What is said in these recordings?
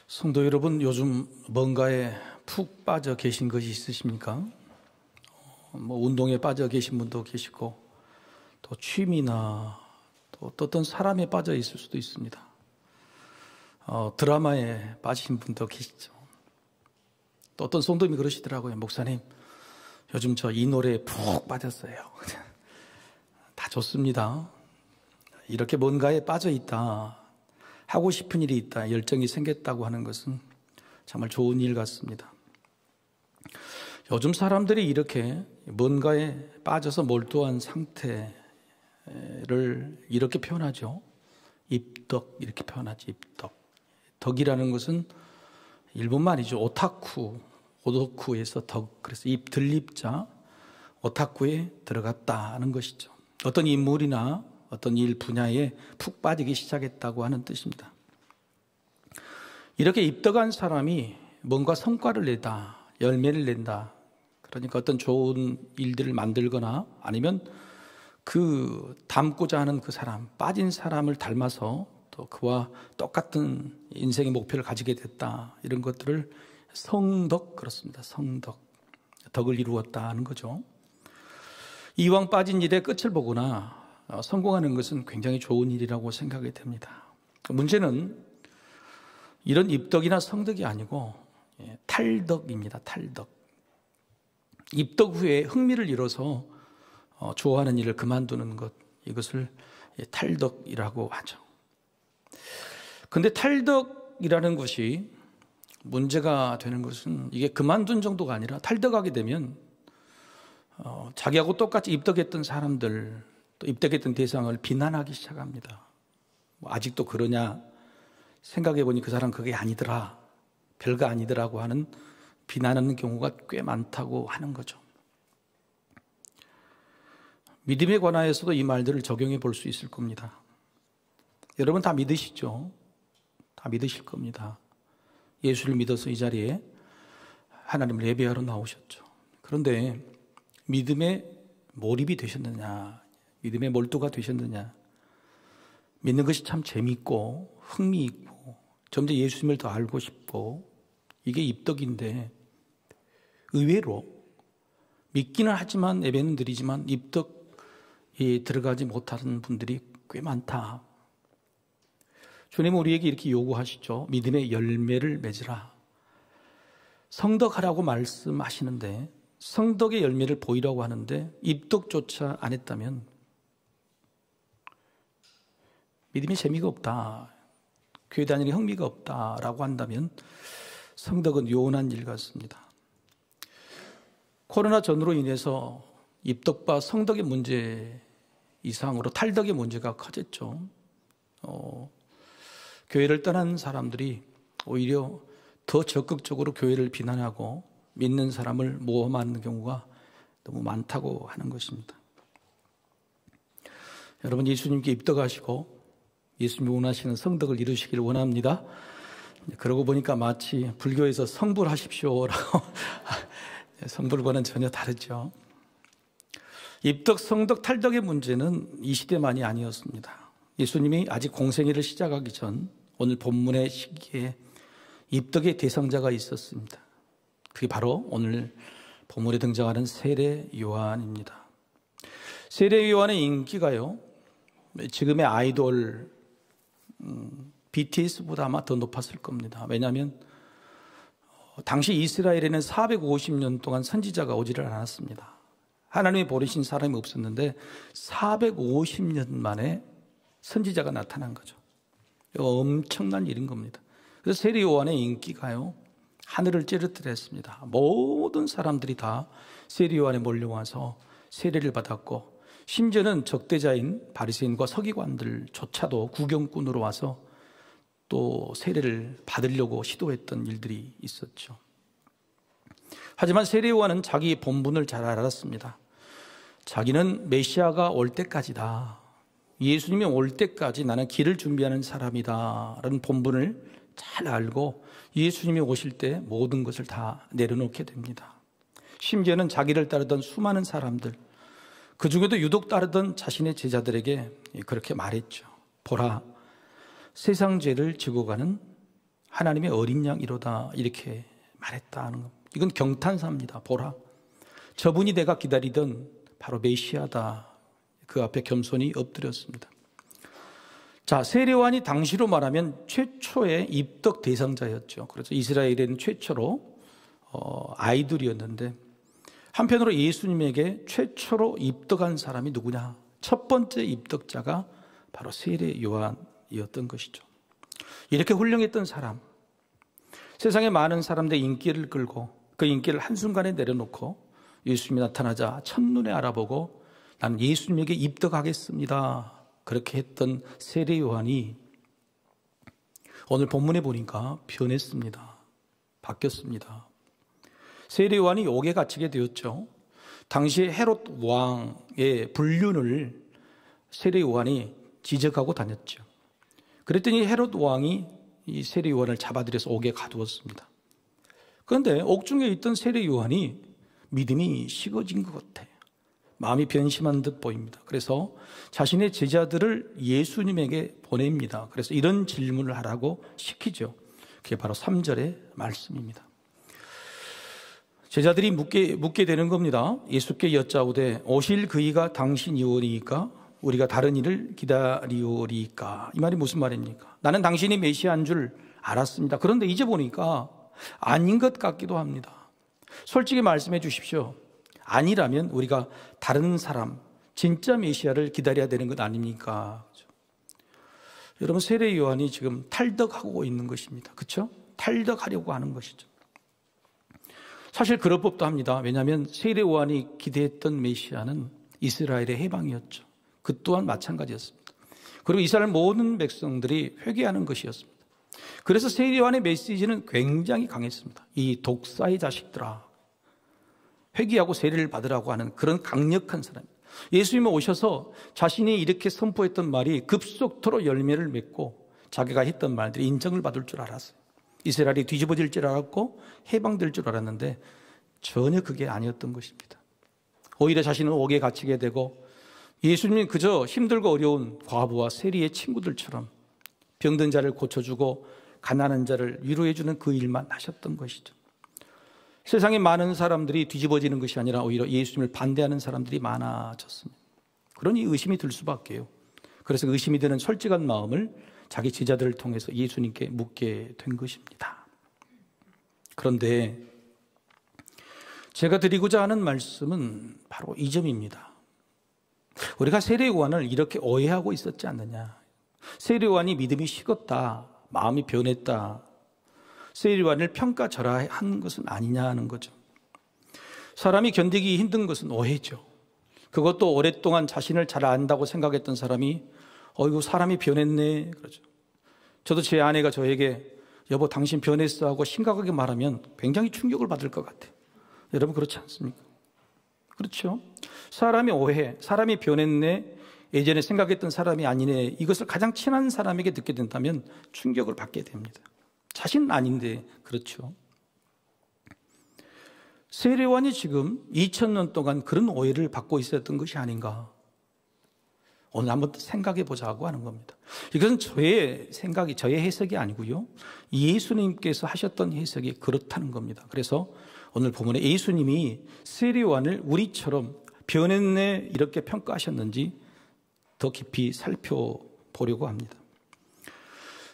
성도 여러분, 요즘 뭔가에 푹 빠져 계신 것이 있으십니까? 운동에 빠져 계신 분도 계시고, 또 취미나 또 어떤 사람에 빠져 있을 수도 있습니다. 드라마에 빠진 분도 계시죠. 또 어떤 성도님이 그러시더라고요. 목사님, 요즘 저 이 노래에 푹 빠졌어요. 다 좋습니다. 이렇게 뭔가에 빠져 있다, 하고 싶은 일이 있다, 열정이 생겼다고 하는 것은 정말 좋은 일 같습니다. 요즘 사람들이 이렇게 뭔가에 빠져서 몰두한 상태를 이렇게 표현하죠. 입덕, 이렇게 표현하지. 입덕. 덕이라는 것은 일본 말이죠. 오타쿠에서 덕. 그래서 들립자, 오타쿠에 들어갔다는 것이죠. 어떤 인물이나 어떤 일 분야에 푹 빠지기 시작했다고 하는 뜻입니다. 이렇게 입덕한 사람이 뭔가 성과를 내다, 열매를 낸다. 그러니까 어떤 좋은 일들을 만들거나 아니면 그 닮고자 하는 그 사람, 빠진 사람을 닮아서 또 그와 똑같은 인생의 목표를 가지게 됐다. 이런 것들을 성덕, 그렇습니다. 성덕. 덕을 이루었다 하는 거죠. 이왕 빠진 일의 끝을 보거나 성공하는 것은 굉장히 좋은 일이라고 생각이 됩니다. 문제는 이런 입덕이나 성덕이 아니고 탈덕입니다. 탈덕. 입덕 후에 흥미를 잃어서 좋아하는 일을 그만두는 것, 이것을 탈덕이라고 하죠. 그런데 탈덕이라는 것이 문제가 되는 것은 이게 그만둔 정도가 아니라 탈덕하게 되면 자기하고 똑같이 입덕했던 사람들, 또 입덕했던 대상을 비난하기 시작합니다. 아직도 그러냐? 생각해 보니 그 사람 그게 아니더라, 별거 아니더라고 하는 비난하는 경우가 꽤 많다고 하는 거죠. 믿음에 관하여서도 이 말들을 적용해 볼 수 있을 겁니다. 여러분 다 믿으시죠? 다 믿으실 겁니다. 예수를 믿어서 이 자리에 하나님을 예배하러 나오셨죠. 그런데 믿음에 몰입이 되셨느냐, 믿음에 몰두가 되셨느냐, 믿는 것이 참 재미있고 흥미있고 점점 예수님을 더 알고 싶고, 이게 입덕인데 의외로 믿기는 하지만 예배는 드리지만 입덕에 들어가지 못하는 분들이 꽤 많다. 주님은 우리에게 이렇게 요구하시죠. 믿음의 열매를 맺으라. 성덕하라고 말씀하시는데, 성덕의 열매를 보이라고 하는데 입덕조차 안 했다면 믿음이 재미가 없다, 교회 다니는 흥미가 없다라고 한다면 성덕은 요원한 일 같습니다. 코로나 전으로 인해서 입덕과 성덕의 문제 이상으로 탈덕의 문제가 커졌죠. 교회를 떠난 사람들이 오히려 더 적극적으로 교회를 비난하고 믿는 사람을 모함하는 경우가 너무 많다고 하는 것입니다. 여러분, 예수님께 입덕하시고 예수님이 원하시는 성덕을 이루시기를 원합니다. 그러고 보니까 마치 불교에서 성불하십시오라고 성불과는 전혀 다르죠. 입덕, 성덕, 탈덕의 문제는 이 시대만이 아니었습니다. 예수님이 아직 공생애를 시작하기 전 오늘 본문의 시기에 입덕의 대상자가 있었습니다. 그게 바로 오늘 본문에 등장하는 세례 요한입니다. 세례 요한의 인기가요, 지금의 아이돌 BTS보다 아마 더 높았을 겁니다. 왜냐하면 당시 이스라엘에는 450년 동안 선지자가 오지를 않았습니다. 하나님이 보내신 사람이 없었는데 450년 만에 선지자가 나타난 거죠. 엄청난 일인 겁니다. 그래서 세례 요한의 인기가요, 하늘을 찌르뜨렸습니다. 모든 사람들이 다 세례 요한에 몰려와서 세례를 받았고, 심지어는 적대자인 바리새인과 서기관들조차도 구경꾼으로 와서 또 세례를 받으려고 시도했던 일들이 있었죠. 하지만 세례 요한은 자기 본분을 잘 알았습니다. 자기는 메시아가 올 때까지다, 예수님이 올 때까지 나는 길을 준비하는 사람이다 라는 본분을 잘 알고 예수님이 오실 때 모든 것을 다 내려놓게 됩니다. 심지어는 자기를 따르던 수많은 사람들, 그 중에도 유독 따르던 자신의 제자들에게 그렇게 말했죠. 보라, 세상 죄를 지고 가는 하나님의 어린 양이로다 이렇게 말했다는 겁니다. 이건 경탄사입니다. 보라, 저분이 내가 기다리던 바로 메시아다. 그 앞에 겸손히 엎드렸습니다. 자, 세례요한이 당시로 말하면 최초의 입덕 대상자였죠. 그래서 이스라엘에는 최초로 아이돌이었는데, 한편으로 예수님에게 최초로 입덕한 사람이 누구냐? 첫 번째 입덕자가 바로 세례요한이었던 것이죠. 이렇게 훌륭했던 사람, 세상에 많은 사람들의 인기를 끌고 그 인기를 한순간에 내려놓고 예수님이 나타나자 첫눈에 알아보고 나는 예수님에게 입덕하겠습니다, 그렇게 했던 세례요한이 오늘 본문에 보니까 변했습니다. 바뀌었습니다. 세례요한이 옥에 갇히게 되었죠. 당시 헤롯 왕의 불륜을 세례요한이 지적하고 다녔죠. 그랬더니 헤롯 왕이 이 세례요한을 잡아들여서 옥에 가두었습니다. 그런데 옥중에 있던 세례요한이 믿음이 식어진 것 같아요. 마음이 변심한 듯 보입니다. 그래서 자신의 제자들을 예수님에게 보냅니다. 그래서 이런 질문을 하라고 시키죠. 그게 바로 3절의 말씀입니다. 제자들이 묻게 되는 겁니다. 예수께 여짜오되 오실 그이가 당신이오리이까 우리가 다른 이를 기다리오리이까. 이 말이 무슨 말입니까? 나는 당신이 메시아인 줄 알았습니다. 그런데 이제 보니까 아닌 것 같기도 합니다. 솔직히 말씀해 주십시오. 아니라면 우리가 다른 사람, 진짜 메시아를 기다려야 되는 것 아닙니까? 그렇죠? 여러분, 세례 요한이 지금 탈덕하고 있는 것입니다. 그렇죠? 탈덕하려고 하는 것이죠. 사실 그럴 법도 합니다. 왜냐하면 세례 요한이 기대했던 메시아는 이스라엘의 해방이었죠. 그 또한 마찬가지였습니다. 그리고 이스라엘 모든 백성들이 회개하는 것이었습니다. 그래서 세례 요한의 메시지는 굉장히 강했습니다. 이 독사의 자식들아, 회개하고 세례를 받으라고 하는 그런 강력한 사람. 예수님이 오셔서 자신이 이렇게 선포했던 말이 급속도로 열매를 맺고 자기가 했던 말들이 인정을 받을 줄 알았어요. 이스라엘이 뒤집어질 줄 알았고 해방될 줄 알았는데 전혀 그게 아니었던 것입니다. 오히려 자신은 옥에 갇히게 되고 예수님은 그저 힘들고 어려운 과부와 세리의 친구들처럼 병든 자를 고쳐주고 가난한 자를 위로해주는 그 일만 하셨던 것이죠. 세상에 많은 사람들이 뒤집어지는 것이 아니라 오히려 예수님을 반대하는 사람들이 많아졌습니다. 그러니 의심이 들 수밖에요. 그래서 의심이 드는 솔직한 마음을 자기 제자들을 통해서 예수님께 묻게 된 것입니다. 그런데 제가 드리고자 하는 말씀은 바로 이 점입니다. 우리가 세례 요한을 이렇게 오해하고 있었지 않느냐. 세례 요한이 믿음이 식었다, 마음이 변했다, 세례 요한을 평가절하한 것은 아니냐 하는 거죠. 사람이 견디기 힘든 것은 오해죠. 그것도 오랫동안 자신을 잘 안다고 생각했던 사람이 어이구 사람이 변했네 그러죠. 저도 제 아내가 저에게 여보 당신 변했어 하고 심각하게 말하면 굉장히 충격을 받을 것 같아요. 여러분 그렇지 않습니까? 그렇죠? 사람이 오해, 사람이 변했네, 예전에 생각했던 사람이 아니네, 이것을 가장 친한 사람에게 듣게 된다면 충격을 받게 됩니다. 자신은 아닌데. 그렇죠? 세례 요한이 지금 2000년 동안 그런 오해를 받고 있었던 것이 아닌가. 오늘 한번 생각해 보자고 하는 겁니다. 이것은 저의 생각이, 저의 해석이 아니고요, 예수님께서 하셨던 해석이 그렇다는 겁니다. 그래서 오늘 본문에 예수님이 세례 요한을 우리처럼 변했네 이렇게 평가하셨는지 더 깊이 살펴보려고 합니다.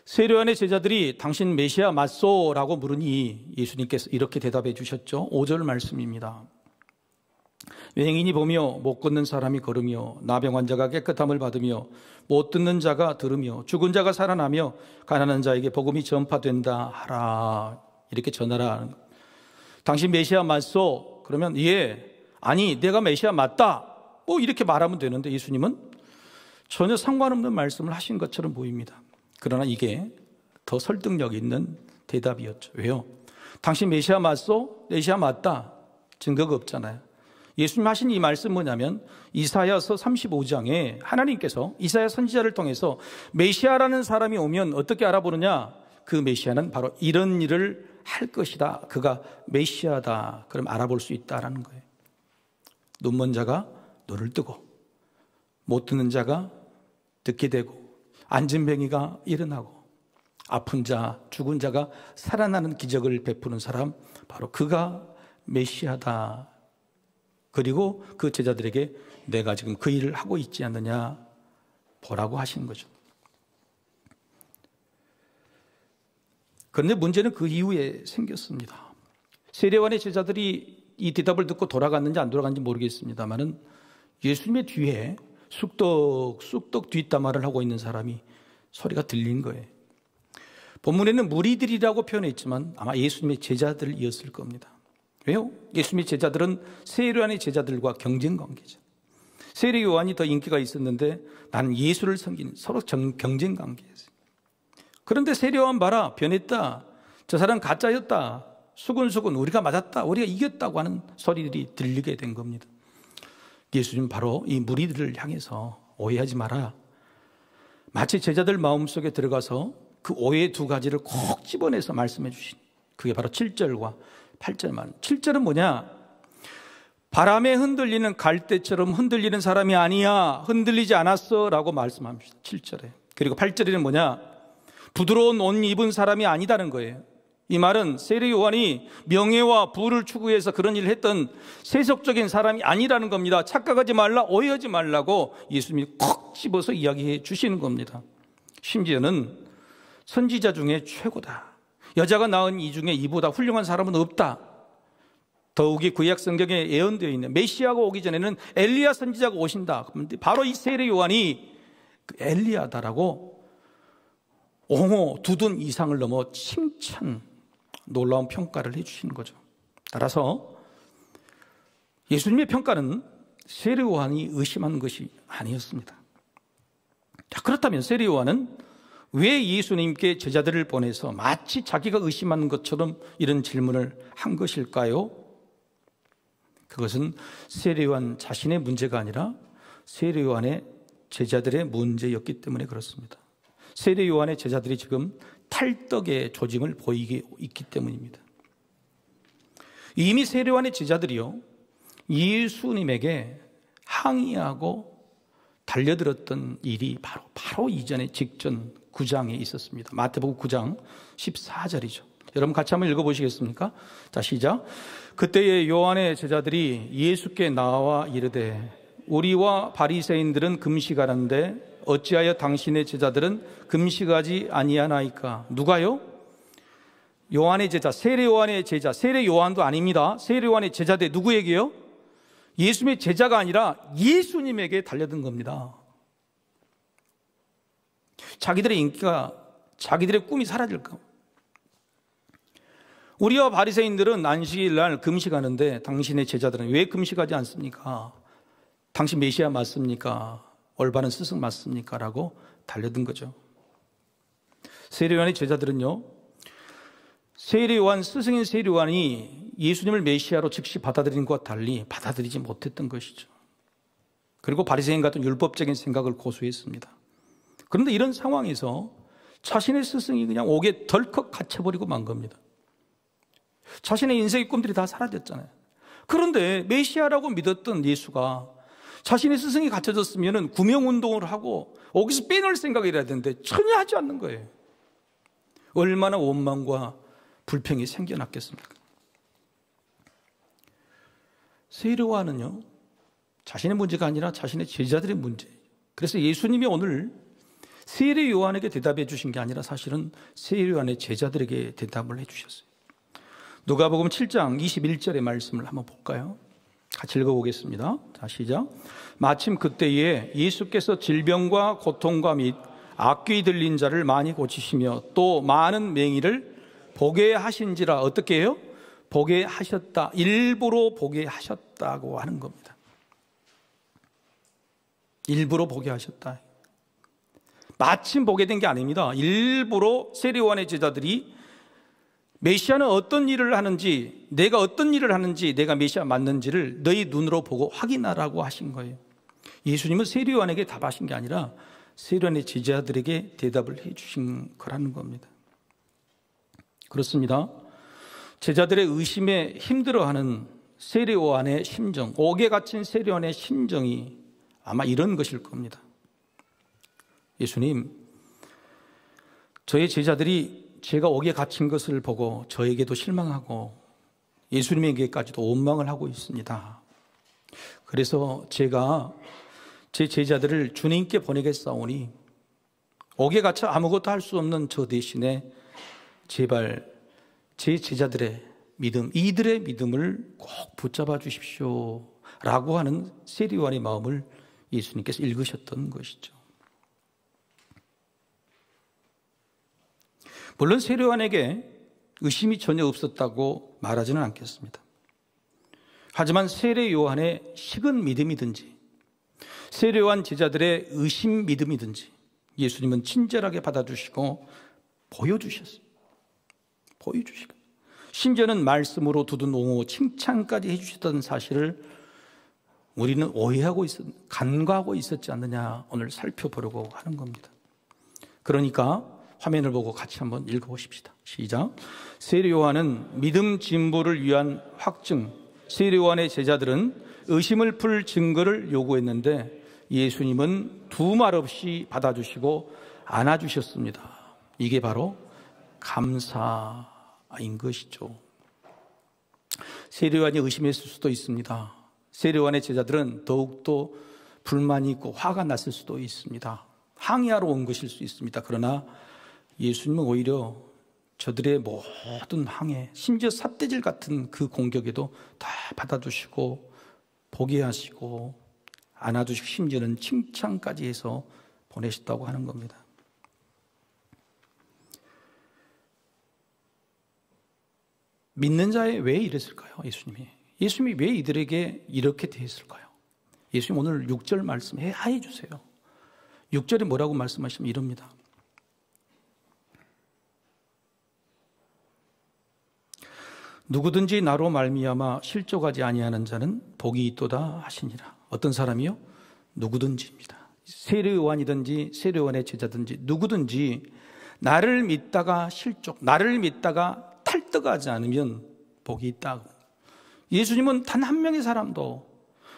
세례 요한의 제자들이 당신 메시아 맞소라고 물으니 예수님께서 이렇게 대답해 주셨죠. 5절 말씀입니다. 맹인이 보며 못 걷는 사람이 걸으며 나병 환자가 깨끗함을 받으며 못 듣는 자가 들으며 죽은 자가 살아나며 가난한 자에게 복음이 전파된다 하라. 이렇게 전하라. 당신 메시아 맞소? 그러면 예, 아니 내가 메시아 맞다, 뭐 이렇게 말하면 되는데 예수님은 전혀 상관없는 말씀을 하신 것처럼 보입니다. 그러나 이게 더 설득력 있는 대답이었죠. 왜요? 당신 메시아 맞소? 메시아 맞다. 증거가 없잖아요. 예수님 하신 이 말씀 뭐냐면 이사야서 35장에 하나님께서 이사야 선지자를 통해서 메시아라는 사람이 오면 어떻게 알아보느냐? 그 메시아는 바로 이런 일을 할 것이다. 그가 메시아다. 그럼 알아볼 수 있다라는 거예요. 눈먼 자가 눈을 뜨고 못 듣는 자가 듣게 되고 앉은 병이가 일어나고 아픈 자, 죽은 자가 살아나는 기적을 베푸는 사람, 바로 그가 메시아다. 그리고 그 제자들에게 내가 지금 그 일을 하고 있지 않느냐 보라고 하시는 거죠. 그런데 문제는 그 이후에 생겼습니다. 세례요한의 제자들이 이 대답을 듣고 돌아갔는지 안 돌아갔는지 모르겠습니다만은 예수님의 뒤에 쑥떡 뒷담화를 하고 있는 사람이 소리가 들린 거예요. 본문에는 무리들이라고 표현했지만 아마 예수님의 제자들이었을 겁니다. 왜요? 예수님의 제자들은 세례요한의 제자들과 경쟁 관계죠. 세례요한이 더 인기가 있었는데 나는 예수를 섬기는 서로 경쟁 관계였어요. 그런데 세례요한 봐라, 변했다, 저 사람 가짜였다, 수근수근 우리가 맞았다, 우리가 이겼다고 하는 소리들이 들리게 된 겁니다. 예수님 바로 이 무리들을 향해서 오해하지 마라, 마치 제자들 마음속에 들어가서 그 오해의 두 가지를 콕 집어내서 말씀해 주신, 그게 바로 7절과 8절만. 7절은 뭐냐? 바람에 흔들리는 갈대처럼 흔들리는 사람이 아니야, 흔들리지 않았어 라고 말씀합니다. 7절에. 그리고 8절에는 뭐냐? 부드러운 옷 입은 사람이 아니다는 거예요. 이 말은 세례 요한이 명예와 부를 추구해서 그런 일을 했던 세속적인 사람이 아니라는 겁니다. 착각하지 말라, 오해하지 말라고 예수님이 콕 집어서 이야기해 주시는 겁니다. 심지어는 선지자 중에 최고다, 여자가 낳은 이 중에 이보다 훌륭한 사람은 없다. 더욱이 구약 성경에 예언되어 있는 메시아가 오기 전에는 엘리야 선지자가 오신다. 바로 이 세례 요한이 그 엘리야다라고 옹호 두둔 이상을 넘어 칭찬, 놀라운 평가를 해주시는 거죠. 따라서 예수님의 평가는 세례 요한이 의심한 것이 아니었습니다. 자, 그렇다면 세례 요한은 왜 예수님께 제자들을 보내서 마치 자기가 의심하는 것처럼 이런 질문을 한 것일까요? 그것은 세례 요한 자신의 문제가 아니라 세례 요한의 제자들의 문제였기 때문에 그렇습니다. 세례 요한의 제자들이 지금 탈덕의 조짐을 보이고 있기 때문입니다. 이미 세례 요한의 제자들이요, 예수님에게 항의하고 달려들었던 일이 바로 이전에 직전 9장에 있었습니다. 마태복음 9장 14절이죠. 여러분 같이 한번 읽어보시겠습니까? 자, 시작. 그때에 요한의 제자들이 예수께 나와 이르되 우리와 바리새인들은 금식하는데 어찌하여 당신의 제자들은 금식하지 아니하나이까? 누가요? 요한의 제자, 세례 요한의 제자, 세례 요한도 아닙니다. 세례 요한의 제자들 누구에게요? 예수님의 제자가 아니라 예수님에게 달려든 겁니다. 자기들의 인기가, 자기들의 꿈이 사라질까? 우리와 바리새인들은 안식일 날 금식하는데 당신의 제자들은 왜 금식하지 않습니까? 당신 메시아 맞습니까? 올바른 스승 맞습니까? 라고 달려든 거죠. 세례 요한의 제자들은요, 세례 요한, 스승인 세례 요한이 예수님을 메시아로 즉시 받아들인 것과 달리 받아들이지 못했던 것이죠. 그리고 바리새인 같은 율법적인 생각을 고수했습니다. 그런데 이런 상황에서 자신의 스승이 그냥 옥에 덜컥 갇혀버리고 만 겁니다. 자신의 인생의 꿈들이 다 사라졌잖아요. 그런데 메시아라고 믿었던 예수가 자신의 스승이 갇혀졌으면 구명운동을 하고 옥에서 빼낼 생각을 해야 되는데 전혀 하지 않는 거예요. 얼마나 원망과 불평이 생겨났겠습니까? 세례 요한은요, 자신의 문제가 아니라 자신의 제자들의 문제예요. 그래서 예수님이 오늘 세례 요한에게 대답해 주신 게 아니라 사실은 세례 요한의 제자들에게 대답을 해 주셨어요. 누가복음 7장 21절의 말씀을 한번 볼까요? 같이 읽어보겠습니다. 자, 시작. 마침 그때에 예수께서 질병과 고통과 및 악귀 들린 자를 많이 고치시며 또 많은 맹인을 보게 하신지라. 어떻게 해요? 보게 하셨다. 일부러 보게 하셨다고 하는 겁니다. 일부러 보게 하셨다. 마침 보게 된 게 아닙니다. 일부러 세례 요한의 제자들이 메시아는 어떤 일을 하는지, 내가 어떤 일을 하는지, 내가 메시아 맞는지를 너희 눈으로 보고 확인하라고 하신 거예요. 예수님은 세례 요한에게 답하신 게 아니라 세례 요한의 제자들에게 대답을 해 주신 거라는 겁니다. 그렇습니다. 제자들의 의심에 힘들어하는 세례 요한의 심정, 옥에 갇힌 세례 요한의 심정이 아마 이런 것일 겁니다. 예수님, 저의 제자들이 제가 옥에 갇힌 것을 보고 저에게도 실망하고 예수님에게까지도 원망을 하고 있습니다. 그래서 제가 제 제자들을 주님께 보내겠사오니 옥에 갇혀 아무것도 할 수 없는 저 대신에 제발 제 제자들의 믿음, 이들의 믿음을 꼭 붙잡아 주십시오 라고 하는 세례요한의 마음을 예수님께서 읽으셨던 것이죠. 물론 세례요한에게 의심이 전혀 없었다고 말하지는 않겠습니다. 하지만 세례요한의 식은 믿음이든지 세례요한 제자들의 의심 믿음이든지 예수님은 친절하게 받아주시고 보여주셨어요. 보여주시고 심지어는 말씀으로 두둔 옹호 칭찬까지 해주셨던 사실을 우리는 오해하고 간과하고 있었지 않느냐 오늘 살펴보려고 하는 겁니다. 그러니까 화면을 보고 같이 한번 읽어보십시다. 시작. 세례요한은 믿음 진보를 위한 확증, 세례요한의 제자들은 의심을 풀 증거를 요구했는데 예수님은 두 말 없이 받아주시고 안아주셨습니다. 이게 바로 감사인 것이죠. 세례요한이 의심했을 수도 있습니다. 세례요한의 제자들은 더욱더 불만이 있고 화가 났을 수도 있습니다. 항의하러 온 것일 수 있습니다. 그러나 예수님은 오히려 저들의 모든 항해, 심지어 삿대질 같은 그 공격에도 다 받아주시고 보게 하시고 안아주시고 심지어는 칭찬까지 해서 보내셨다고 하는 겁니다. 믿는 자에 왜 이랬을까요? 예수님이 왜 이들에게 이렇게 대했을까요? 예수님 오늘 6절 말씀 하해 주세요. 6절에 뭐라고 말씀하시면 이럽니다. 누구든지 나로 말미암아 실족하지 아니하는 자는 복이 있도다 하시니라. 어떤 사람이요? 누구든지입니다. 세례요한이든지 세례요한의 제자든지 누구든지 나를 믿다가 실족, 나를 믿다가 탈떡하지 않으면 복이 있다. 예수님은 단 한 명의 사람도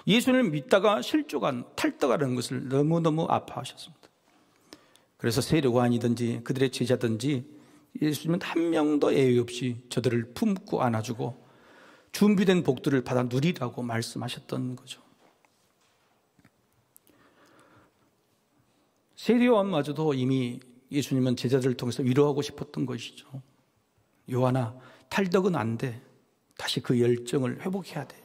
예수님을 믿다가 실족한, 탈떡하는 것을 너무너무 아파하셨습니다. 그래서 세례요한이든지 그들의 제자든지 예수님은 한 명도 예외 없이 저들을 품고 안아주고 준비된 복들을 받아 누리라고 말씀하셨던 거죠. 세례요한마저도 이미 예수님은 제자들을 통해서 위로하고 싶었던 것이죠. 요한아, 탈덕은 안 돼. 다시 그 열정을 회복해야 돼.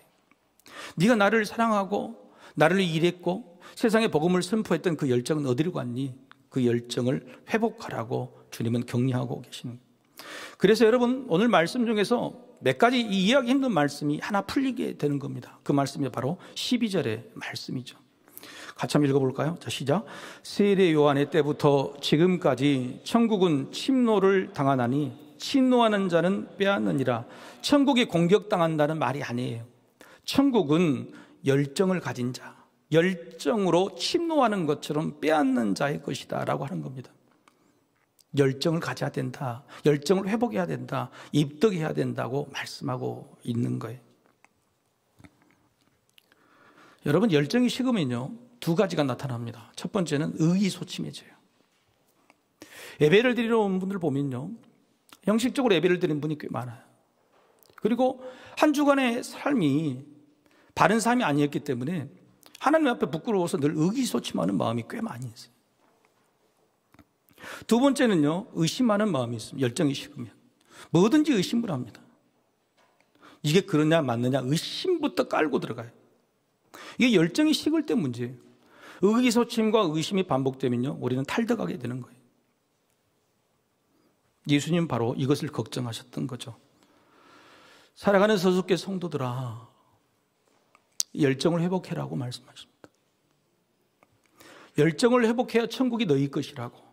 네가 나를 사랑하고 나를 일했고 세상에 복음을 선포했던 그 열정은 어디로 갔니? 그 열정을 회복하라고 주님은 격려하고 계시는 거예요. 그래서 여러분 오늘 말씀 중에서 몇 가지 이해하기 힘든 말씀이 하나 풀리게 되는 겁니다. 그 말씀이 바로 12절의 말씀이죠. 같이 한번 읽어볼까요? 자, 시작. 세례 요한의 때부터 지금까지 천국은 침노를 당하나니 침노하는 자는 빼앗느니라. 천국이 공격당한다는 말이 아니에요. 천국은 열정을 가진 자, 열정으로 침노하는 것처럼 빼앗는 자의 것이다 라고 하는 겁니다. 열정을 가져야 된다, 열정을 회복해야 된다, 입덕해야 된다고 말씀하고 있는 거예요. 여러분, 열정이 식으면요 두 가지가 나타납니다. 첫 번째는 의기소침해져요. 예배를 드리러 온 분들 보면요 형식적으로 예배를 드리는 분이 꽤 많아요. 그리고 한 주간의 삶이 바른 삶이 아니었기 때문에 하나님 앞에 부끄러워서 늘 의기소침하는 마음이 꽤 많이 있어요. 두 번째는요, 의심하는 마음이 있습니다. 열정이 식으면 뭐든지 의심을 합니다. 이게 그러냐 맞느냐 의심부터 깔고 들어가요. 이게 열정이 식을 때 문제예요. 의기소침과 의심이 반복되면요 우리는 탈덕하게 되는 거예요. 예수님은 바로 이것을 걱정하셨던 거죠. 살아가는 서석계 성도들아, 열정을 회복해라고 말씀하십니다. 열정을 회복해야 천국이 너희 것이라고,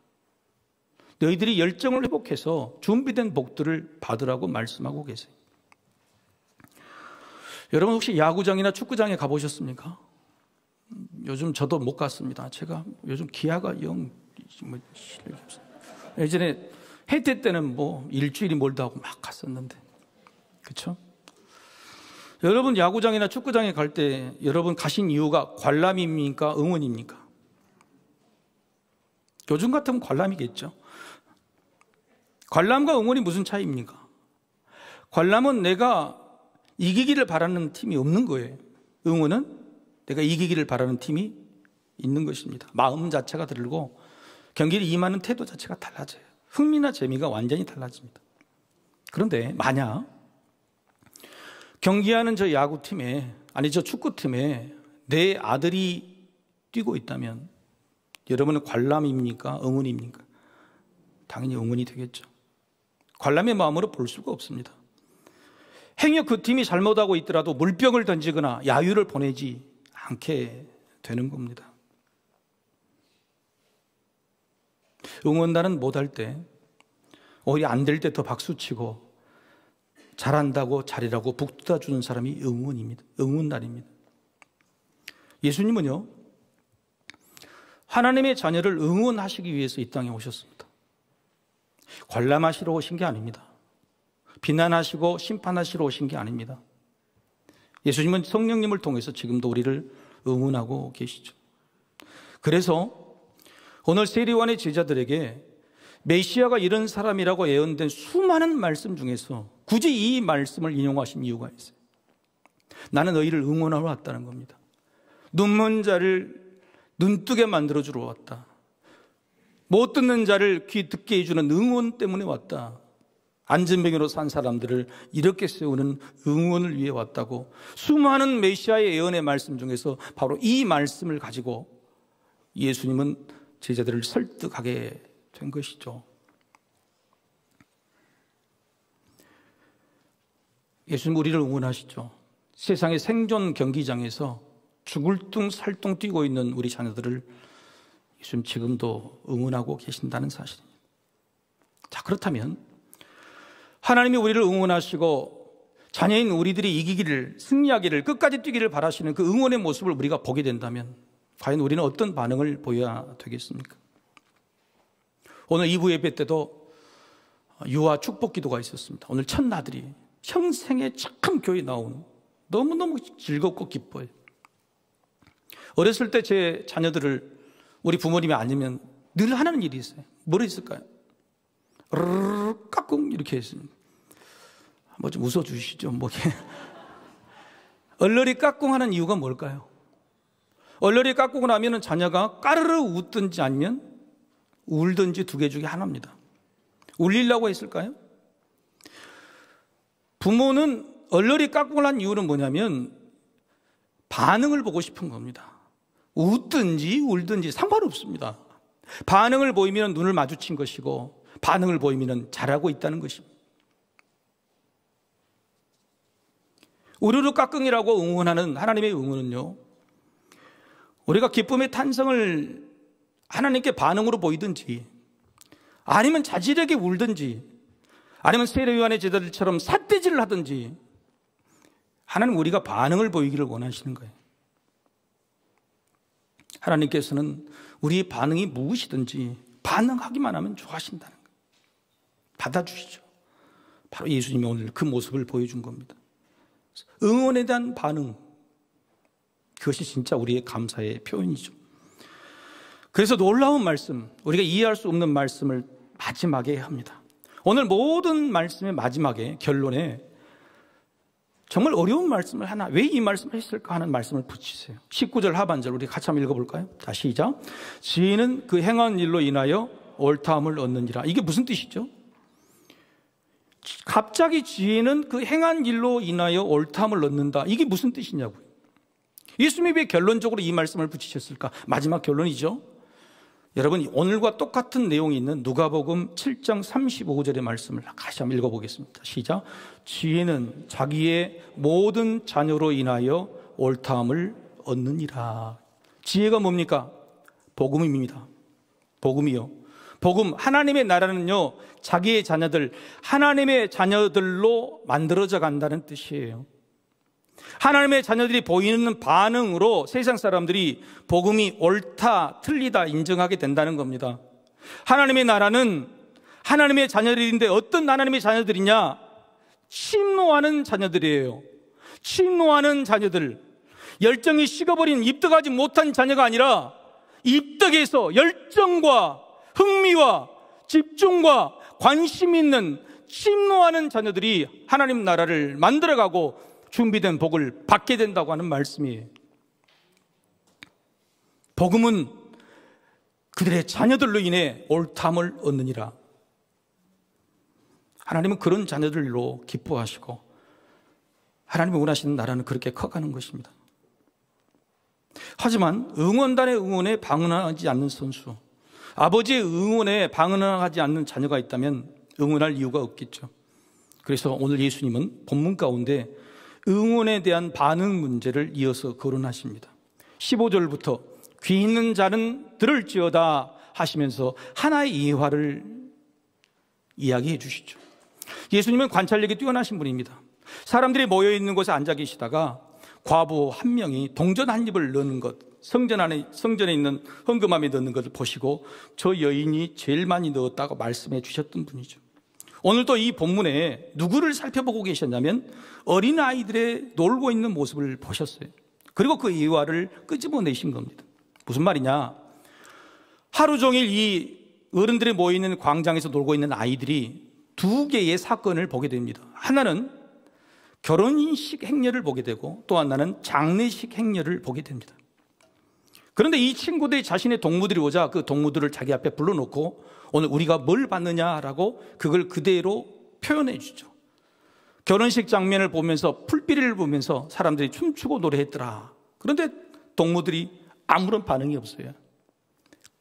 너희들이 열정을 회복해서 준비된 복들을 받으라고 말씀하고 계세요. 여러분 혹시 야구장이나 축구장에 가보셨습니까? 요즘 저도 못 갔습니다. 제가 요즘 기아가 영 실력이 없어요. 예전에 해태 때는 뭐 일주일이 멀다 하고 막 갔었는데, 그렇죠? 여러분 야구장이나 축구장에 갈 때 여러분 가신 이유가 관람입니까? 응원입니까? 요즘 같으면 관람이겠죠. 관람과 응원이 무슨 차이입니까? 관람은 내가 이기기를 바라는 팀이 없는 거예요. 응원은 내가 이기기를 바라는 팀이 있는 것입니다. 마음 자체가 다르고 경기를 임하는 태도 자체가 달라져요. 흥미나 재미가 완전히 달라집니다. 그런데 만약 경기하는 저 야구팀에, 아니 저 축구팀에 내 아들이 뛰고 있다면 여러분은 관람입니까? 응원입니까? 당연히 응원이 되겠죠. 관람의 마음으로 볼 수가 없습니다. 행여 그 팀이 잘못하고 있더라도 물병을 던지거나 야유를 보내지 않게 되는 겁니다. 응원단은 못할 때, 오히려 안 될 때 더 박수치고 잘한다고 잘이라고 북돋아주는 사람이 응원입니다. 응원단입니다. 예수님은요, 하나님의 자녀를 응원하시기 위해서 이 땅에 오셨습니다. 관람하시러 오신 게 아닙니다. 비난하시고 심판하시러 오신 게 아닙니다. 예수님은 성령님을 통해서 지금도 우리를 응원하고 계시죠. 그래서 오늘 세례요한의 제자들에게 메시아가 이런 사람이라고 예언된 수많은 말씀 중에서 굳이 이 말씀을 인용하신 이유가 있어요. 나는 너희를 응원하러 왔다는 겁니다. 눈먼 자를 눈뜨게 만들어주러 왔다. 못 듣는 자를 귀 듣게 해주는 응원 때문에 왔다. 안전병으로 산 사람들을 이렇게 세우는 응원을 위해 왔다고. 수많은 메시아의 예언의 말씀 중에서 바로 이 말씀을 가지고 예수님은 제자들을 설득하게 된 것이죠. 예수님 우리를 응원하시죠. 세상의 생존 경기장에서 죽을 둥 살둥 뛰고 있는 우리 자녀들을 예수님 지금도 응원하고 계신다는 사실입니다. 자, 그렇다면 하나님이 우리를 응원하시고 자녀인 우리들이 이기기를, 승리하기를, 끝까지 뛰기를 바라시는 그 응원의 모습을 우리가 보게 된다면 과연 우리는 어떤 반응을 보여야 되겠습니까? 오늘 2부 예배 때도 유아 축복 기도가 있었습니다. 오늘 첫나들이 평생에 참 교회 나오는, 너무너무 즐겁고 기뻐요. 어렸을 때 제 자녀들을 우리 부모님이 아니면 늘 하는 일이 있어요. 뭐를 했을까요? 까꿍 이렇게 했습니다. 뭐 좀 웃어주시죠. 얼얼이 까꿍하는 이유가 뭘까요? 얼얼이 까꿍을 하면 자녀가 까르르 웃든지 아니면 울든지 두 개 중에 하나입니다. 울리려고 했을까요? 부모는 얼얼이 까꿍을 한 이유는 뭐냐면 반응을 보고 싶은 겁니다. 웃든지 울든지 상관없습니다. 반응을 보이면 눈을 마주친 것이고 반응을 보이면 잘하고 있다는 것입니다. 우르르 까꿍이라고 응원하는 하나님의 응원은요, 우리가 기쁨의 탄성을 하나님께 반응으로 보이든지 아니면 자질하게 울든지 아니면 세례요한의 제자들처럼 삿대질을 하든지 하나님 우리가 반응을 보이기를 원하시는 거예요. 하나님께서는 우리의 반응이 무엇이든지 반응하기만 하면 좋아하신다는 거예요. 받아주시죠. 바로 예수님이 오늘 그 모습을 보여준 겁니다. 응원에 대한 반응, 그것이 진짜 우리의 감사의 표현이죠. 그래서 놀라운 말씀, 우리가 이해할 수 없는 말씀을 마지막에 합니다. 오늘 모든 말씀의 마지막에 결론에 정말 어려운 말씀을 하나, 왜 이 말씀을 했을까 하는 말씀을 붙이세요. 19절 하반절 우리 같이 한번 읽어볼까요? 다시 시작. 지혜는 그 행한 일로 인하여 옳다함을 얻느니라. 이게 무슨 뜻이죠? 갑자기 지혜는 그 행한 일로 인하여 옳다함을 얻는다. 이게 무슨 뜻이냐고요. 예수님이 왜 결론적으로 이 말씀을 붙이셨을까? 마지막 결론이죠. 여러분, 오늘과 똑같은 내용이 있는 누가복음 7장 35절의 말씀을 다시 한번 읽어보겠습니다. 시작. 지혜는 자기의 모든 자녀로 인하여 옳다함을 얻느니라. 지혜가 뭡니까? 복음입니다. 복음이요. 복음, 하나님의 나라는요, 자기의 자녀들, 하나님의 자녀들로 만들어져 간다는 뜻이에요. 하나님의 자녀들이 보이는 반응으로 세상 사람들이 복음이 옳다, 틀리다 인정하게 된다는 겁니다. 하나님의 나라는 하나님의 자녀들인데 어떤 하나님의 자녀들이냐? 침노하는 자녀들이에요. 침노하는 자녀들. 열정이 식어버린 입덕하지 못한 자녀가 아니라 입덕해서 열정과 흥미와 집중과 관심 있는 침노하는 자녀들이 하나님 나라를 만들어가고 준비된 복을 받게 된다고 하는 말씀이에요. 복음은 그들의 자녀들로 인해 옳담을 얻느니라. 하나님은 그런 자녀들로 기뻐하시고 하나님이 원하시는 나라는 그렇게 커가는 것입니다. 하지만 응원단의 응원에 방문하지 않는 선수, 아버지의 응원에 방문하지 않는 자녀가 있다면 응원할 이유가 없겠죠. 그래서 오늘 예수님은 본문 가운데 응원에 대한 반응 문제를 이어서 거론하십니다. 15절부터 귀 있는 자는 들을지어다 하시면서 하나의 예화를 이야기해 주시죠. 예수님은 관찰력이 뛰어나신 분입니다. 사람들이 모여있는 곳에 앉아 계시다가 과부 한 명이 동전 한 입을 넣는 것, 성전에 있는 헌금함에 넣는 것을 보시고 저 여인이 제일 많이 넣었다고 말씀해 주셨던 분이죠. 오늘도 이 본문에 누구를 살펴보고 계셨냐면 어린아이들의 놀고 있는 모습을 보셨어요. 그리고 그 예화를 끄집어내신 겁니다. 무슨 말이냐? 하루 종일 이 어른들이 모여있는 광장에서 놀고 있는 아이들이 두 개의 사건을 보게 됩니다. 하나는 결혼식 행렬을 보게 되고 또 하나는 장례식 행렬을 보게 됩니다. 그런데 이 친구들이 자신의 동무들이 오자 그 동무들을 자기 앞에 불러놓고 오늘 우리가 뭘 받느냐라고 그걸 그대로 표현해 주죠. 결혼식 장면을 보면서 풀비리를 보면서 사람들이 춤추고 노래했더라. 그런데 동무들이 아무런 반응이 없어요.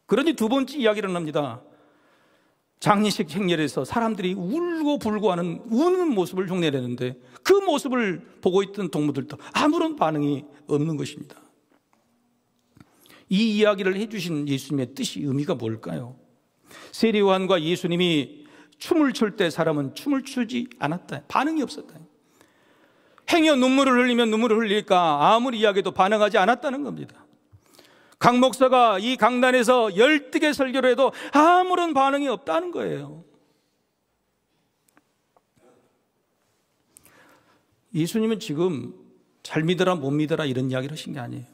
그러니 두 번째 이야기를 합니다. 장례식 행렬에서 사람들이 울고 불고 하는 우는 모습을 흉내내는데 그 모습을 보고 있던 동무들도 아무런 반응이 없는 것입니다. 이 이야기를 해주신 예수님의 뜻이 의미가 뭘까요? 세례요한과 예수님이 춤을 출 때 사람은 춤을 추지 않았다. 반응이 없었다. 행여 눈물을 흘리면 눈물을 흘릴까 아무리 이야기해도 반응하지 않았다는 겁니다. 강 목사가 이 강단에서 열띠게 설교를 해도 아무런 반응이 없다는 거예요. 예수님은 지금 잘 믿어라 못 믿어라 이런 이야기를 하신 게 아니에요.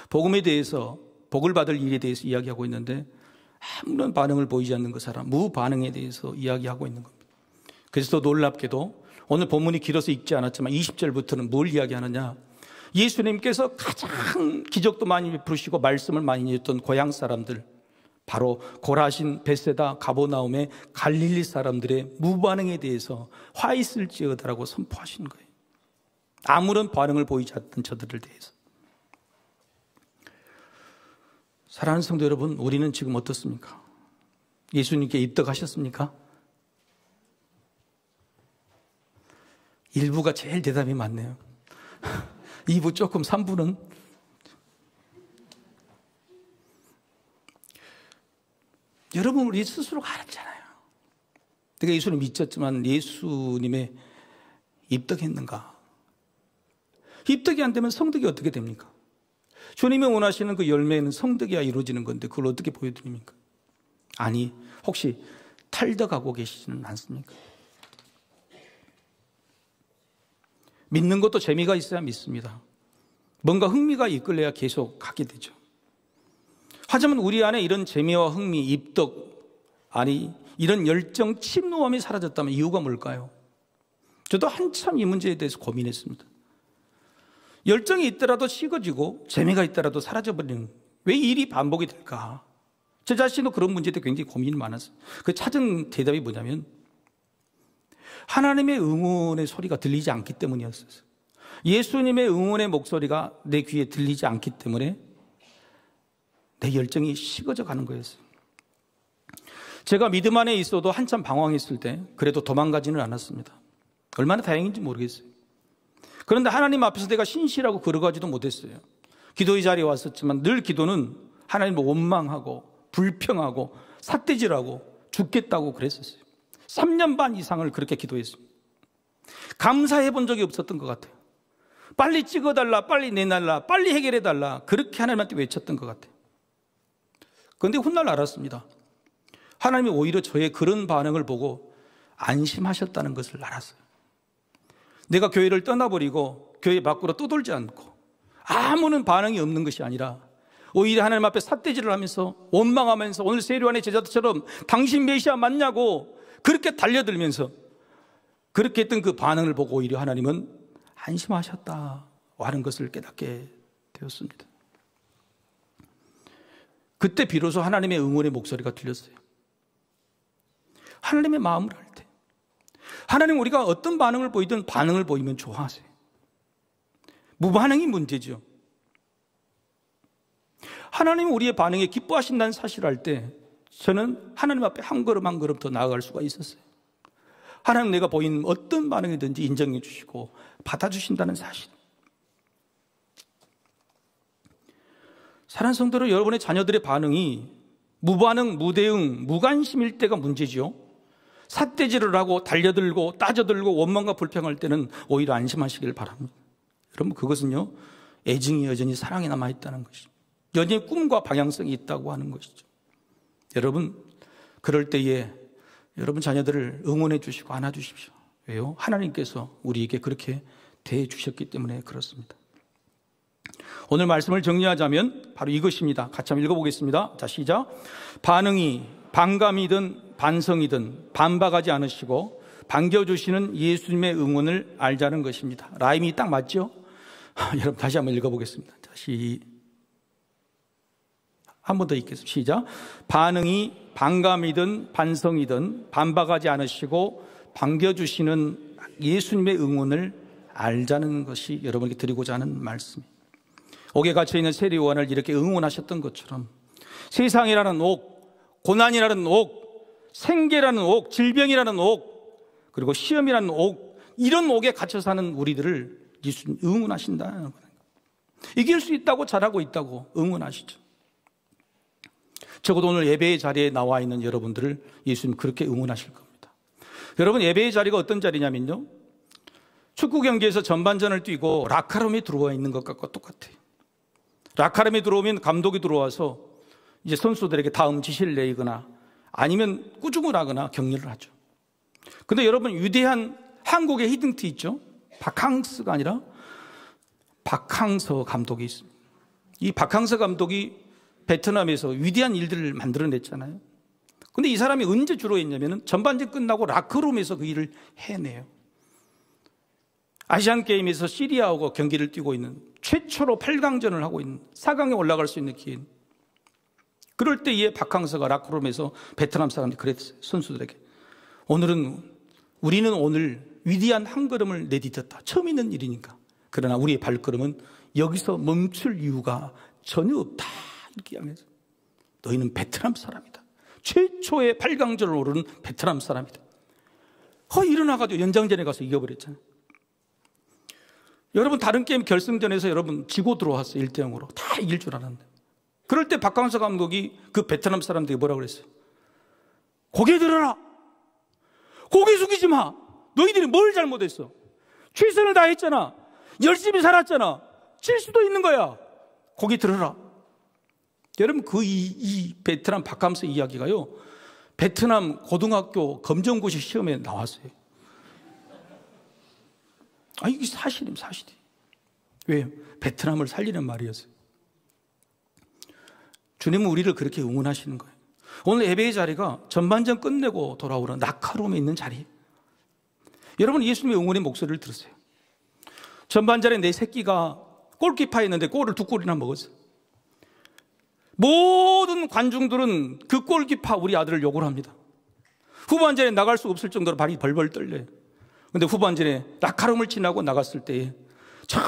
복음에 대해서, 복을 받을 일에 대해서 이야기하고 있는데 아무런 반응을 보이지 않는 그 사람, 무반응에 대해서 이야기하고 있는 겁니다. 그래서 더 놀랍게도 오늘 본문이 길어서 읽지 않았지만 20절부터는 뭘 이야기하느냐? 예수님께서 가장 기적도 많이 베푸시고 말씀을 많이 했던 고향 사람들, 바로 고라신, 벳세다, 가버나움의 갈릴리 사람들의 무반응에 대해서 화 있을지어다라고 선포하시는 거예요. 아무런 반응을 보이지 않던 저들을 대해서. 사랑하는 성도 여러분, 우리는 지금 어떻습니까? 예수님께 입덕하셨습니까? 일부가 제일 대답이 많네요. 2부 조금, 3부는 여러분 우리 스스로가 알았잖아요. 내가 예수님 믿었지만 예수님의 입덕했는가? 입덕이 안 되면 성덕이 어떻게 됩니까? 주님이 원하시는 그 열매는 성덕이야 이루어지는 건데 그걸 어떻게 보여드립니까? 아니, 혹시 탈덕하고 계시지는 않습니까? 믿는 것도 재미가 있어야 믿습니다. 뭔가 흥미가 이끌려야 계속 가게 되죠. 하지만 우리 안에 이런 재미와 흥미, 입덕, 아니 이런 열정, 침노함이 사라졌다면 이유가 뭘까요? 저도 한참 이 문제에 대해서 고민했습니다. 열정이 있더라도 식어지고 재미가 있더라도 사라져버리는, 왜 일이 반복이 될까? 제 자신도 그런 문제에 대해 굉장히 고민이 많았어요. 그 찾은 대답이 뭐냐면 하나님의 응원의 소리가 들리지 않기 때문이었어요. 예수님의 응원의 목소리가 내 귀에 들리지 않기 때문에 내 열정이 식어져 가는 거였어요. 제가 믿음 안에 있어도 한참 방황했을 때 그래도 도망가지는 않았습니다. 얼마나 다행인지 모르겠어요. 그런데 하나님 앞에서 내가 신실하고 걸어가지도 못했어요. 기도의 자리에 왔었지만 늘 기도는 하나님을 원망하고 불평하고 삿대질하고 죽겠다고 그랬었어요. 3년 반 이상을 그렇게 기도했습니다. 감사해 본 적이 없었던 것 같아요. 빨리 찍어달라, 빨리 내놔라, 빨리 해결해달라, 그렇게 하나님한테 외쳤던 것 같아요. 그런데 훗날 알았습니다. 하나님이 오히려 저의 그런 반응을 보고 안심하셨다는 것을 알았어요. 내가 교회를 떠나버리고 교회 밖으로 떠돌지 않고 아무런 반응이 없는 것이 아니라 오히려 하나님 앞에 삿대질을 하면서 원망하면서 오늘 세례요한의 제자들처럼 당신 메시아 맞냐고 그렇게 달려들면서 그렇게 했던 그 반응을 보고 오히려 하나님은 안심하셨다 하는 것을 깨닫게 되었습니다. 그때 비로소 하나님의 응원의 목소리가 들렸어요. 하나님의 마음을 알 때 하나님 우리가 어떤 반응을 보이든 반응을 보이면 좋아하세요. 무반응이 문제죠. 하나님은 우리의 반응에 기뻐하신다는 사실을 알 때 저는 하나님 앞에 한 걸음 한 걸음 더 나아갈 수가 있었어요. 하나님 내가 보이는 어떤 반응이든지 인정해 주시고 받아주신다는 사실. 사랑하는 성도들, 여러분의 자녀들의 반응이 무반응, 무대응, 무관심일 때가 문제죠. 삿대질을 하고 달려들고 따져들고 원망과 불평할 때는 오히려 안심하시길 바랍니다. 여러분 그것은요 애증이 여전히 사랑이 남아있다는 것이죠. 여전히 꿈과 방향성이 있다고 하는 것이죠. 여러분 그럴 때에 여러분 자녀들을 응원해 주시고 안아주십시오. 왜요? 하나님께서 우리에게 그렇게 대해 주셨기 때문에 그렇습니다. 오늘 말씀을 정리하자면 바로 이것입니다. 같이 한번 읽어보겠습니다. 자, 시작. 반응이 반감이든 반성이든 반박하지 않으시고 반겨주시는 예수님의 응원을 알자는 것입니다. 라임이 딱 맞죠? 여러분 다시 한번 읽어보겠습니다. 자, 한 번 더 읽겠습니다. 시작. 반응이 반감이든 반성이든 반박하지 않으시고 반겨주시는 예수님의 응원을 알자는 것이 여러분에게 드리고자 하는 말씀입니다. 옥에 갇혀있는 세례요한을 이렇게 응원하셨던 것처럼 세상이라는 옥, 고난이라는 옥, 생계라는 옥, 질병이라는 옥, 그리고 시험이라는 옥, 이런 옥에 갇혀 사는 우리들을 예수님 응원하신다는 거예요. 이길 수 있다고 잘하고 있다고 응원하시죠. 적어도 오늘 예배의 자리에 나와 있는 여러분들을 예수님 그렇게 응원하실 겁니다. 여러분 예배의 자리가 어떤 자리냐면요, 축구 경기에서 전반전을 뛰고 라카룸에 들어와 있는 것과 똑같아요. 라카룸에 들어오면 감독이 들어와서 이제 선수들에게 다음 지시를 내리거나 아니면 꾸중을 하거나 격려를 하죠. 근데 여러분 위대한 한국의 히딩트 있죠? 박항서가 아니라 박항서 감독이 있습니다. 이 박항서 감독이 베트남에서 위대한 일들을 만들어냈잖아요. 근데 이 사람이 언제 주로 했냐면 전반전 끝나고 라커룸에서 그 일을 해내요. 아시안게임에서 시리아하고 경기를 뛰고 있는 최초로 8강전을 하고 있는 4강에 올라갈 수 있는 기회인, 그럴 때에 박항서가 라커룸에서 베트남 사람들이 그랬어요. 선수들에게 우리는 오늘 위대한 한 걸음을 내딛었다. 처음 있는 일이니까. 그러나 우리의 발걸음은 여기서 멈출 이유가 전혀 없다. 이렇게 하면서 너희는 베트남 사람이다. 최초의 8강전을 오르는 베트남 사람이다. 일어나가지고 연장전에 가서 이겨버렸잖아요. 여러분 다른 게임 결승전에서 여러분 지고 들어왔어요. 1대0으로. 다 이길 줄 알았는데. 그럴 때 박항서 감독이 그 베트남 사람들이 뭐라고 그랬어요? 고개 들어라. 고개 숙이지 마. 너희들이 뭘 잘못했어? 최선을 다했잖아. 열심히 살았잖아. 질 수도 있는 거야. 고개 들어라. 여러분 이 베트남 박항서 이야기가요, 베트남 고등학교 검정고시 시험에 나왔어요. 이게 사실이에요. 왜요? 베트남을 살리는 말이었어요. 주님은 우리를 그렇게 응원하시는 거예요. 오늘 예배의 자리가 전반전 끝내고 돌아오는 라카룸에 있는 자리. 여러분 예수님의 응원의 목소리를 들으세요. 전반전에 내 새끼가 골키퍼였는데 골을 2골이나 먹었어요. 모든 관중들은 그 골키퍼 우리 아들을 욕을 합니다. 후반전에 나갈 수 없을 정도로 발이 벌벌 떨려요. 근데 후반전에 라카룸을 지나고 나갔을 때에 저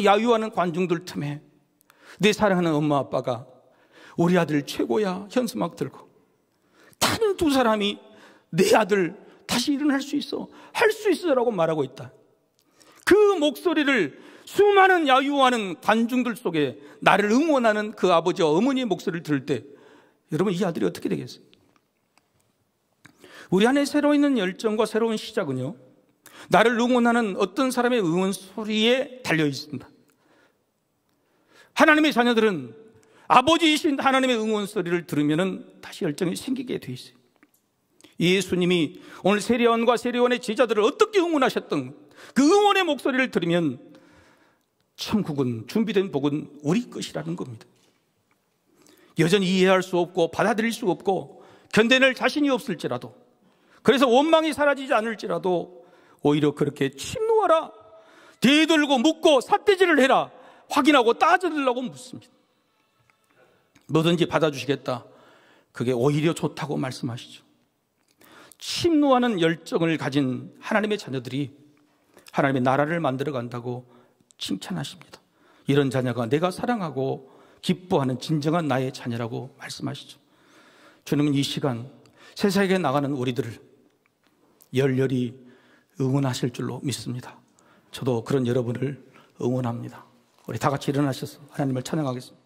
야유하는 관중들 틈에 내 사랑하는 엄마 아빠가 우리 아들 최고야 현수막 들고 단 두 사람이 내 아들 다시 일어날 수 있어, 할 수 있어라고 말하고 있다. 그 목소리를 수많은 야유하는 관중들 속에 나를 응원하는 그 아버지와 어머니의 목소리를 들을 때 여러분 이 아들이 어떻게 되겠어요? 우리 안에 새로 있는 열정과 새로운 시작은요, 나를 응원하는 어떤 사람의 응원 소리에 달려 있습니다. 하나님의 자녀들은 아버지이신 하나님의 응원 소리를 들으면 다시 열정이 생기게 돼 있어요. 예수님이 오늘 세례요한과 세례요한의 제자들을 어떻게 응원하셨던 그 응원의 목소리를 들으면 천국은, 준비된 복은 우리 것이라는 겁니다. 여전히 이해할 수 없고 받아들일 수 없고 견뎌낼 자신이 없을지라도, 그래서 원망이 사라지지 않을지라도 오히려 그렇게 침노하라, 대들고 묻고 삿대질을 해라, 확인하고 따져들라고 묻습니다. 뭐든지 받아주시겠다, 그게 오히려 좋다고 말씀하시죠. 침노하는 열정을 가진 하나님의 자녀들이 하나님의 나라를 만들어 간다고 칭찬하십니다. 이런 자녀가 내가 사랑하고 기뻐하는 진정한 나의 자녀라고 말씀하시죠. 주님은 이 시간 세상에 나가는 우리들을 열렬히 응원하실 줄로 믿습니다. 저도 그런 여러분을 응원합니다. 우리 다 같이 일어나셔서 하나님을 찬양하겠습니다.